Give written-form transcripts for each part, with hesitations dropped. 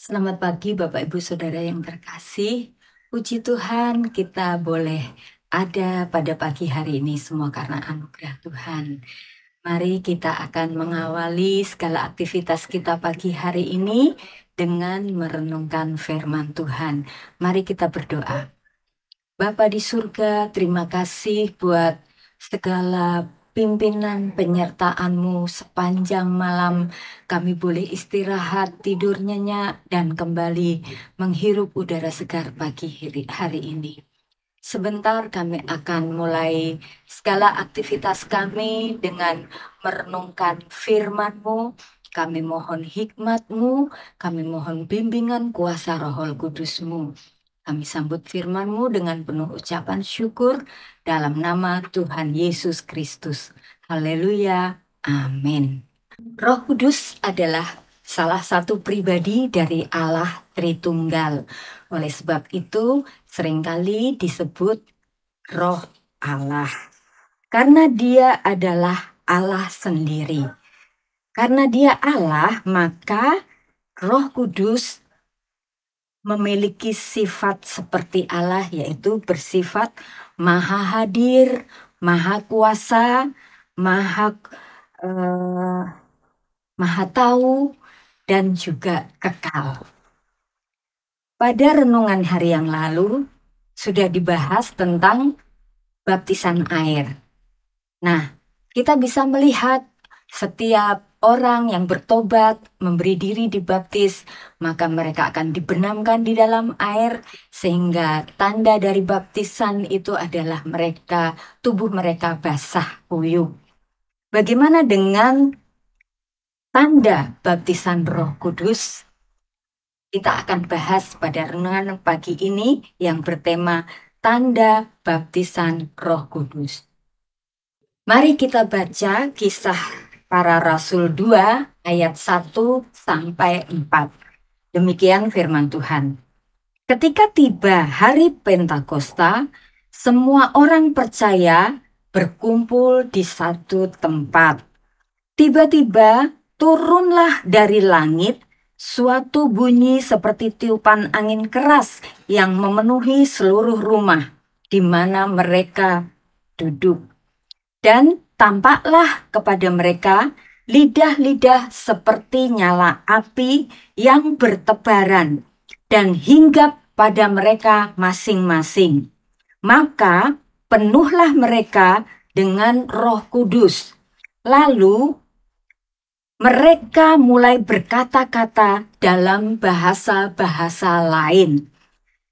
Selamat pagi Bapak Ibu Saudara yang terkasih. Puji Tuhan kita boleh ada pada pagi hari ini semua karena anugerah Tuhan. Mari kita akan mengawali segala aktivitas kita pagi hari ini dengan merenungkan firman Tuhan. Mari kita berdoa. Bapa di surga, terima kasih buat segala pimpinan penyertaan-Mu sepanjang malam. Kami boleh istirahat, tidur nyenyak, dan kembali menghirup udara segar pagi hari ini. Sebentar kami akan mulai segala aktivitas kami dengan merenungkan firman-Mu. Kami mohon hikmat-Mu, kami mohon bimbingan kuasa Roh Kudus-Mu. Kami sambut firman-Mu dengan penuh ucapan syukur dalam nama Tuhan Yesus Kristus. Haleluya. Amin. Roh Kudus adalah salah satu pribadi dari Allah Tritunggal. Oleh sebab itu, seringkali disebut Roh Allah. Karena dia adalah Allah sendiri. Karena dia Allah, maka Roh Kudus memiliki sifat seperti Allah, yaitu bersifat maha hadir, maha kuasa, maha maha tahu, dan juga kekal. Pada renungan hari yang lalu sudah dibahas tentang baptisan air. Nah, kita bisa melihat setiap orang yang bertobat, memberi diri dibaptis, maka mereka akan dibenamkan di dalam air, sehingga tanda dari baptisan itu adalah tubuh mereka basah kuyup. Bagaimana dengan tanda baptisan Roh Kudus? Kita akan bahas pada renungan pagi ini yang bertema tanda baptisan Roh Kudus. Mari kita baca Kisah Para Rasul 2 ayat 1 sampai 4. Demikian firman Tuhan. Ketika tiba hari Pentakosta, semua orang percaya berkumpul di satu tempat. Tiba-tiba turunlah dari langit suatu bunyi seperti tiupan angin keras yang memenuhi seluruh rumah di mana mereka duduk. Dan tampaklah kepada mereka lidah-lidah seperti nyala api yang bertebaran dan hinggap pada mereka masing-masing. Maka penuhlah mereka dengan Roh Kudus. Lalu mereka mulai berkata-kata dalam bahasa-bahasa lain,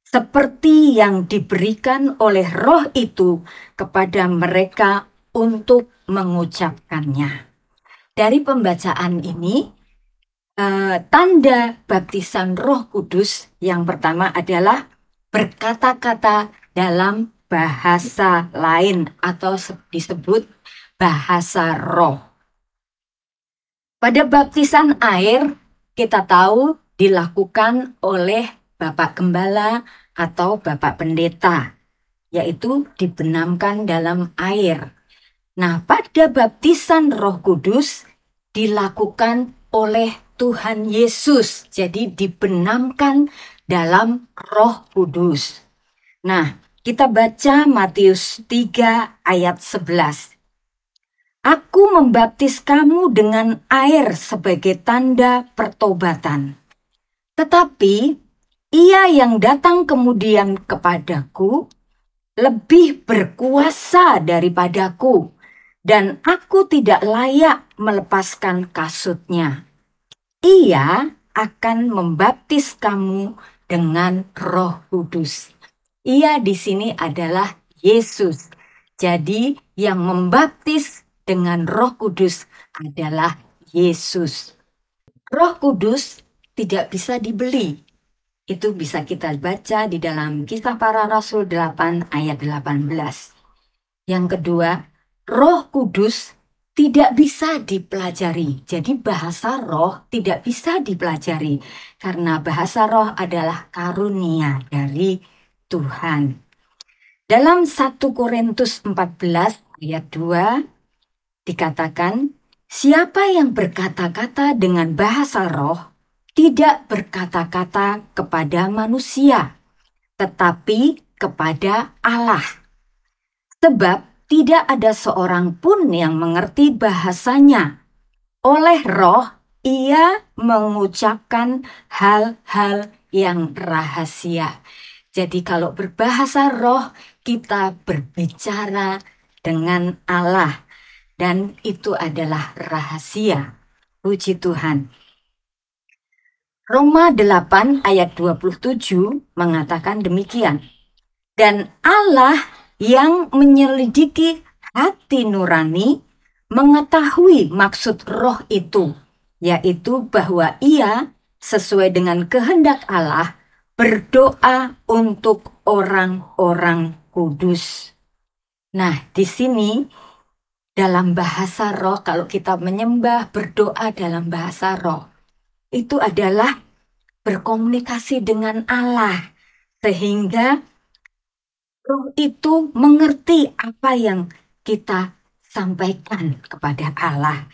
seperti yang diberikan oleh Roh itu kepada mereka untuk mengucapkannya. Dari pembacaan ini, tanda baptisan Roh Kudus yang pertama adalah berkata-kata dalam bahasa lain atau disebut bahasa roh. Pada baptisan air, kita tahu dilakukan oleh Bapak Gembala atau Bapak Pendeta, yaitu dibenamkan dalam air. Nah, pada baptisan Roh Kudus dilakukan oleh Tuhan Yesus, jadi dibenamkan dalam Roh Kudus. Nah, kita baca Matius 3 ayat 11. Aku membaptis kamu dengan air sebagai tanda pertobatan. Tetapi ia yang datang kemudian kepadaku lebih berkuasa daripadaku, dan aku tidak layak melepaskan kasutnya. Ia akan membaptis kamu dengan Roh Kudus. Ia di sini adalah Yesus. Jadi yang membaptis dengan Roh Kudus adalah Yesus. Roh Kudus tidak bisa dibeli. Itu bisa kita baca di dalam Kisah Para Rasul 8 ayat 18. Yang kedua, Roh Kudus tidak bisa dipelajari. Jadi bahasa roh tidak bisa dipelajari. Karena bahasa roh adalah karunia dari Tuhan. Dalam 1 Korintus 14 ayat 2 dikatakan, siapa yang berkata-kata dengan bahasa roh, tidak berkata-kata kepada manusia, tetapi kepada Allah. Sebab tidak ada seorang pun yang mengerti bahasanya. Oleh Roh, ia mengucapkan hal-hal yang rahasia. Jadi kalau berbahasa roh, kita berbicara dengan Allah. Dan itu adalah rahasia. Puji Tuhan. Roma 8 ayat 27 mengatakan demikian. Dan Allah yang menyelidiki hati nurani mengetahui maksud roh itu, yaitu bahwa ia sesuai dengan kehendak Allah berdoa untuk orang-orang kudus. Nah, di sini dalam bahasa roh, kalau kita menyembah, berdoa dalam bahasa roh, itu adalah berkomunikasi dengan Allah, sehingga roh itu mengerti apa yang kita sampaikan kepada Allah.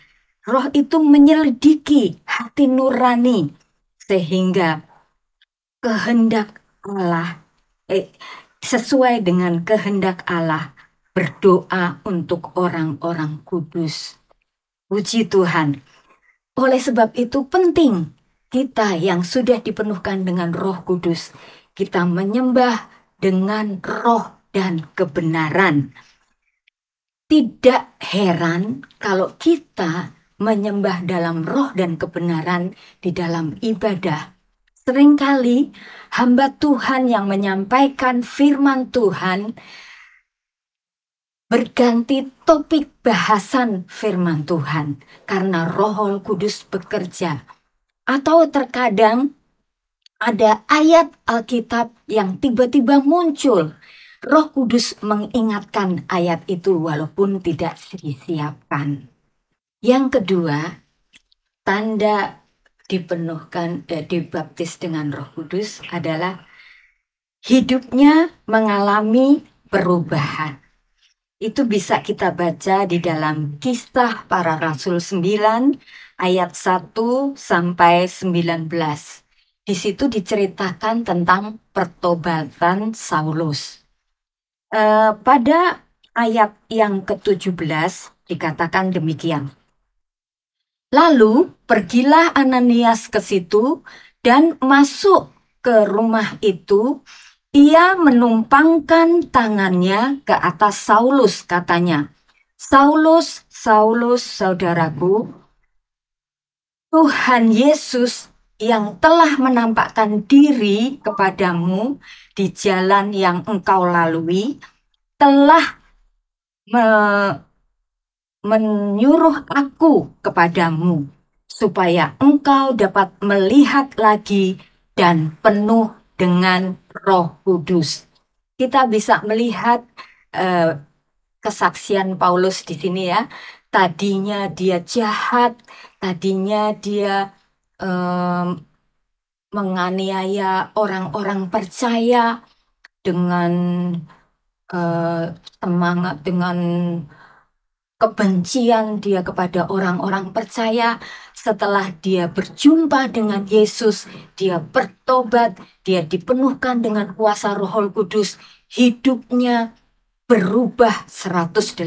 Roh itu menyelidiki hati nurani, sehingga kehendak Allah, sesuai dengan kehendak Allah, berdoa untuk orang-orang kudus. Puji Tuhan. Oleh sebab itu penting kita yang sudah dipenuhkan dengan Roh Kudus, kita menyembah dengan roh dan kebenaran. Tidak heran kalau kita menyembah dalam roh dan kebenaran di dalam ibadah. Seringkali hamba Tuhan yang menyampaikan firman Tuhan berganti topik bahasan firman Tuhan karena Roh Kudus bekerja. Atau terkadang ada ayat Alkitab yang tiba-tiba muncul. Roh Kudus mengingatkan ayat itu walaupun tidak disiapkan. Yang kedua, tanda dibaptis dengan Roh Kudus adalah hidupnya mengalami perubahan. Itu bisa kita baca di dalam Kisah Para Rasul 9 ayat 1 sampai 19. Di situ diceritakan tentang pertobatan Saulus. Pada ayat yang ke-17 dikatakan demikian. Lalu pergilah Ananias ke situ dan masuk ke rumah itu. Ia menumpangkan tangannya ke atas Saulus, katanya, Saulus, Saulus, saudaraku, Tuhan Yesus yang telah menampakkan diri kepadamu di jalan yang engkau lalui, telah menyuruh aku kepadamu, supaya engkau dapat melihat lagi dan penuh dengan Roh Kudus. Kita bisa melihat kesaksian Paulus di sini ya. Tadinya dia jahat, tadinya dia menganiaya orang-orang percaya dengan semangat, dengan kebencian dia kepada orang-orang percaya. Setelah dia berjumpa dengan Yesus, dia bertobat, dia dipenuhkan dengan kuasa Roh Kudus, hidupnya berubah 180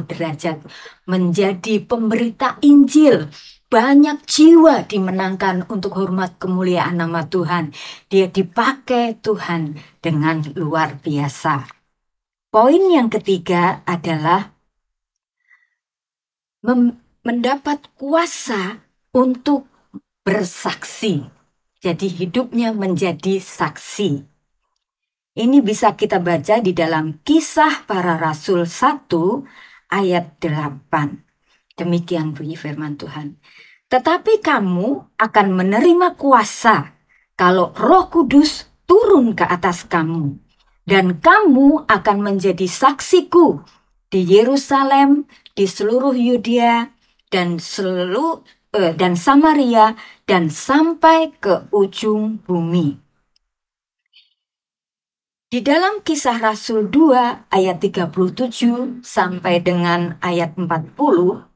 derajat menjadi pemberita Injil. Banyak jiwa dimenangkan untuk hormat kemuliaan nama Tuhan. Dia dipakai Tuhan dengan luar biasa. Poin yang ketiga adalah mendapat kuasa untuk bersaksi. Jadi hidupnya menjadi saksi. Ini bisa kita baca di dalam Kisah Para Rasul 1 ayat 8. Demikian bunyi firman Tuhan. Tetapi kamu akan menerima kuasa kalau Roh Kudus turun ke atas kamu. Dan kamu akan menjadi saksiku di Yerusalem, di seluruh Yudea, dan Samaria, dan sampai ke ujung bumi. Di dalam Kisah Rasul 2 ayat 37 sampai dengan ayat 40,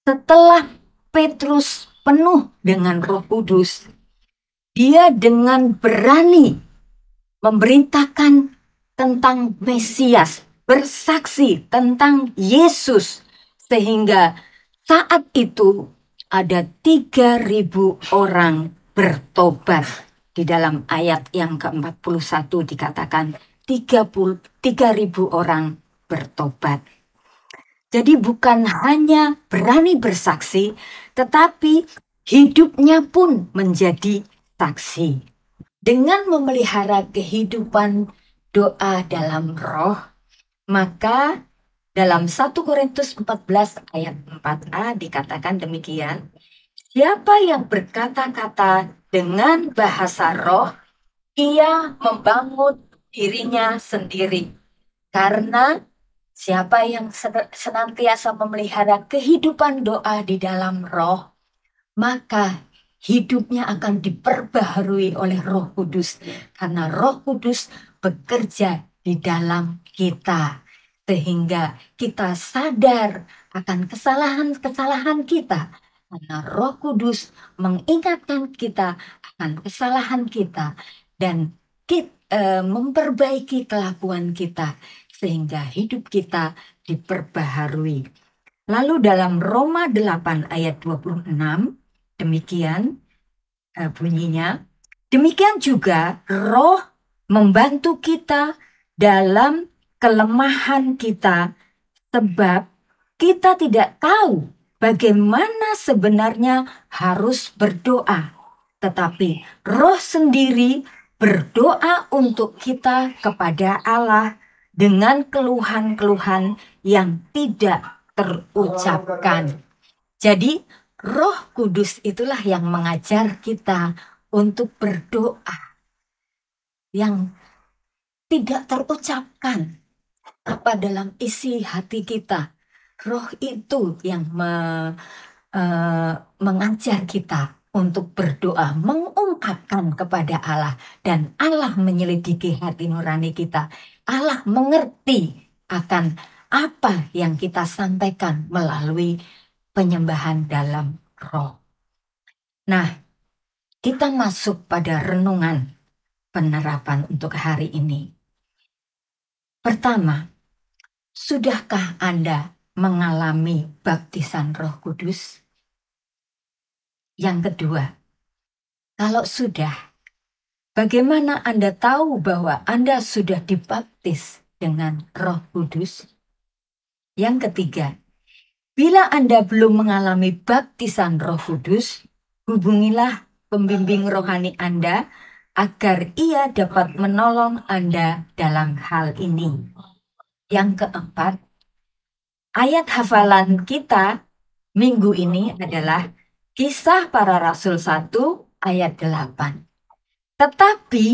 setelah Petrus penuh dengan Roh Kudus, dia dengan berani memerintahkan tentang Mesias, bersaksi tentang Yesus, sehingga saat itu ada 3.000 orang bertobat. Di dalam ayat yang ke-41 dikatakan 3.000 orang bertobat. Jadi bukan hanya berani bersaksi, tetapi hidupnya pun menjadi saksi. Dengan memelihara kehidupan doa dalam roh, maka dalam 1 Korintus 14 ayat 4a dikatakan demikian, siapa yang berkata-kata dengan bahasa roh, ia membangun dirinya sendiri. Karena siapa yang senantiasa memelihara kehidupan doa di dalam roh, maka hidupnya akan diperbaharui oleh Roh Kudus. Karena Roh Kudus bekerja di dalam kita. Sehingga kita sadar akan kesalahan-kesalahan kita. Karena Roh Kudus mengingatkan kita akan kesalahan kita. Dan memperbaiki kelakuan kita. Sehingga hidup kita diperbaharui. Lalu dalam Roma 8 ayat 26, demikian bunyinya. Demikian juga roh membantu kita dalam kelemahan kita, sebab kita tidak tahu bagaimana sebenarnya harus berdoa. Tetapi roh sendiri berdoa untuk kita kepada Allah dengan keluhan-keluhan yang tidak terucapkan. Jadi Roh Kudus itulah yang mengajar kita untuk berdoa yang tidak terucapkan apa dalam isi hati kita. Roh itu yang mengajar kita untuk berdoa, mengungkapkan kepada Allah, dan Allah menyelidiki hati nurani kita. Allah mengerti akan apa yang kita sampaikan melalui penyembahan dalam roh. Nah, kita masuk pada renungan penerapan untuk hari ini. Pertama, sudahkah Anda mengalami baptisan Roh Kudus? Yang kedua, kalau sudah, bagaimana Anda tahu bahwa Anda sudah dibaptis dengan Roh Kudus? Yang ketiga, bila Anda belum mengalami baptisan Roh Kudus, hubungilah pembimbing rohani Anda agar ia dapat menolong Anda dalam hal ini. Yang keempat, ayat hafalan kita minggu ini adalah Kisah Para Rasul 1 ayat 8. Tetapi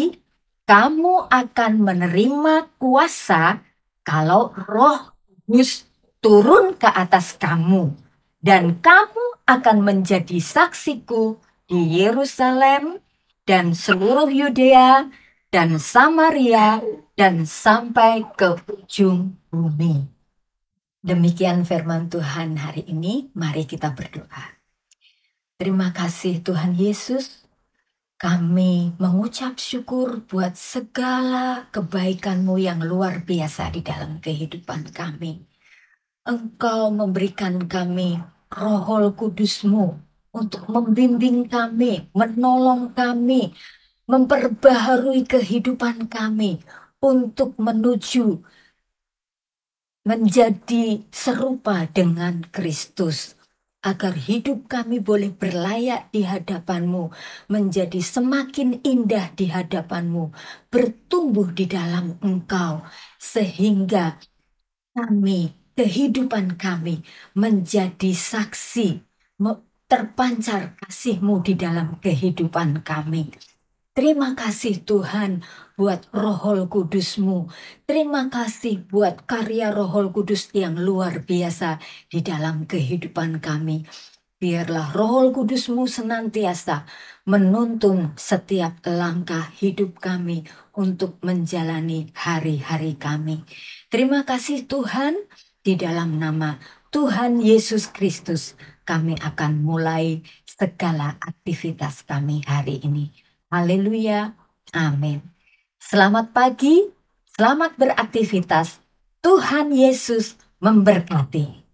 kamu akan menerima kuasa kalau Roh Kudus turun ke atas kamu. Dan kamu akan menjadi saksiku di Yerusalem dan seluruh Yudea dan Samaria dan sampai ke ujung bumi. Demikian firman Tuhan hari ini. Mari kita berdoa. Terima kasih Tuhan Yesus. Kami mengucap syukur buat segala kebaikan-Mu yang luar biasa di dalam kehidupan kami. Engkau memberikan kami Roh Kudus-Mu untuk membimbing kami, menolong kami, memperbaharui kehidupan kami untuk menuju menjadi serupa dengan Kristus. Agar hidup kami boleh berlayak di hadapan-Mu, menjadi semakin indah di hadapan-Mu, bertumbuh di dalam Engkau, sehingga kami, kehidupan kami menjadi saksi, terpancar kasih-Mu di dalam kehidupan kami. Terima kasih Tuhan buat Roh Kudus-Mu. Terima kasih buat karya Roh Kudus yang luar biasa di dalam kehidupan kami. Biarlah Roh Kudus-Mu senantiasa menuntun setiap langkah hidup kami untuk menjalani hari-hari kami. Terima kasih Tuhan, di dalam nama Tuhan Yesus Kristus kami akan mulai segala aktivitas kami hari ini. Haleluya. Amin. Selamat pagi, selamat beraktivitas. Tuhan Yesus memberkati.